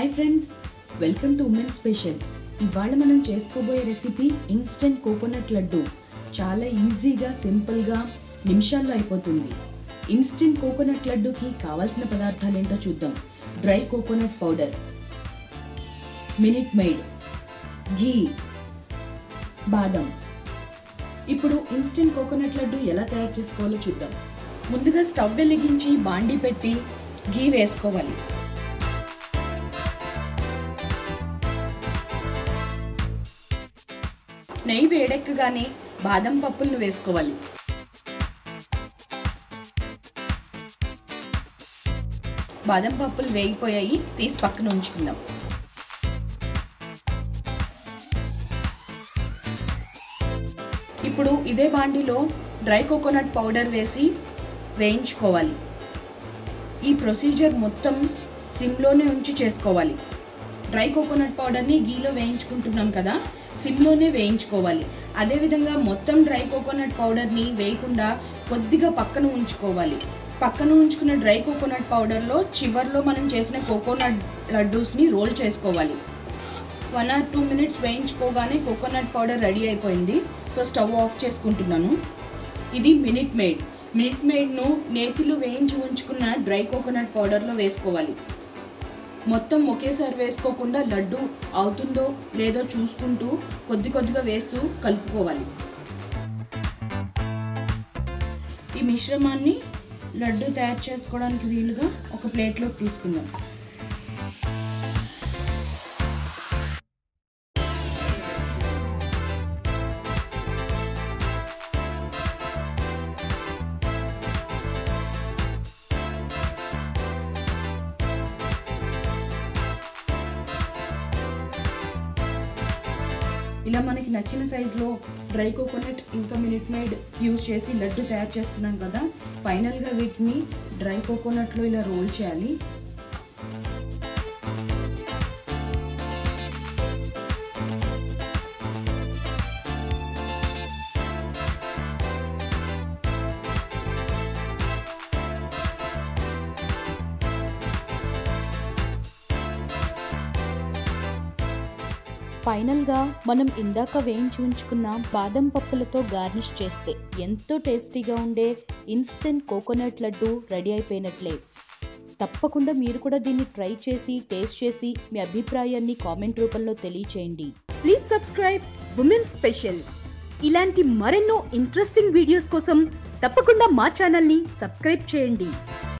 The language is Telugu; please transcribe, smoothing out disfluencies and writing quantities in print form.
Hi friends, welcome to women special. ఇవాళ మనం చేసుకోబోయే రెసిపీ ఇన్స్టెంట్ కోకోనట్ లడ్డు. చాలా ఈజీగా సింపుల్గా నిమిషాల్లో అయిపోతుంది. ఇన్స్టెంట్ కోకోనట్ లడ్డుకి కావాల్సిన పదార్థాలు ఏంటో చూద్దాం. Dry coconut powder, minute maid, ghee, బాదం. ఇప్పుడు ఇన్స్టెంట్ కోకోనట్ లడ్డు ఎలా తయారు చేసుకోవాలో చూద్దాం. ముందుగా స్టవ్ వెలిగించి బాండీ పెట్టి ఘీ వేసుకోవాలి. నెయ్యి వేడెక్కగానే బాదం పప్పులను వేసుకోవాలి. బాదం పప్పులు వేగిపోయాయి, తీసి పక్కన ఉంచుకుందాం. ఇప్పుడు ఇదే బాండీలో డ్రై కోకోనట్ పౌడర్ వేసి వేయించుకోవాలి. ఈ ప్రొసీజర్ మొత్తం సిమ్లోనే ఉంచి చేసుకోవాలి. డ్రై కోకోనట్ పౌడర్ని గీలో వేయించుకుంటున్నాం కదా, సిమ్లోనే వేయించుకోవాలి. అదేవిధంగా మొత్తం డ్రై కోకోనట్ పౌడర్ని వేయకుండా కొద్దిగా పక్కన ఉంచుకోవాలి. పక్కన ఉంచుకున్న డ్రై కోకోనట్ పౌడర్లో చివర్లో మనం చేసిన కోకోనట్ లడ్డూస్ని రోల్ చేసుకోవాలి. 1 or 2 minutes వేయించుకోగానే కోకోనట్ పౌడర్ రెడీ అయిపోయింది. సో స్టవ్ ఆఫ్ చేసుకుంటున్నాను. ఇది మినిట్ మెయిడ్. మినిట్ మెయిడ్ను నేతిలో వేయించి ఉంచుకున్న డ్రై కోకోనట్ పౌడర్లో వేసుకోవాలి. మొత్తం ఒకేసారి వేసుకోకుండా లడ్డు అవుతుందో లేదో చూసుకుంటూ కొద్ది కొద్దిగా వేస్తూ కలుపుకోవాలి. ఈ మిశ్రమాన్ని లడ్డు తయారు చేసుకోవడానికి వీలుగా ఒక ప్లేట్లోకి తీసుకుందాం. ఇలా మనకి నచ్చిన సైజులో డ్రై కోకోనట్ ఇంకా మినిట్ మెయిడ్ యూజ్ చేసి లడ్డు తయారు చేసుకున్నాం కదా. ఫైనల్గా వీటిని డ్రై కోకోనట్లో ఇలా రోల్ చేయాలి. ఫైనల్గా మనం ఇందాక వేయించి ఉంచుకున్న బాదం పప్పులతో గార్నిష్ చేస్తే ఎంతో టేస్టీగా ఉండే ఇన్స్టెంట్ కోకోనట్ లడ్డు రెడీ అయిపోయినట్లే. తప్పకుండా మీరు కూడా దీన్ని ట్రై చేసి టేస్ట్ చేసి మీ అభిప్రాయాన్ని కామెంట్ రూపంలో తెలియచేయండి. Please subscribe women special. ఇలాంటి మరెన్నో ఇంట్రెస్టింగ్ వీడియోస్ కోసం తప్పకుండా మా ఛానల్ని సబ్స్క్రైబ్ చేయండి.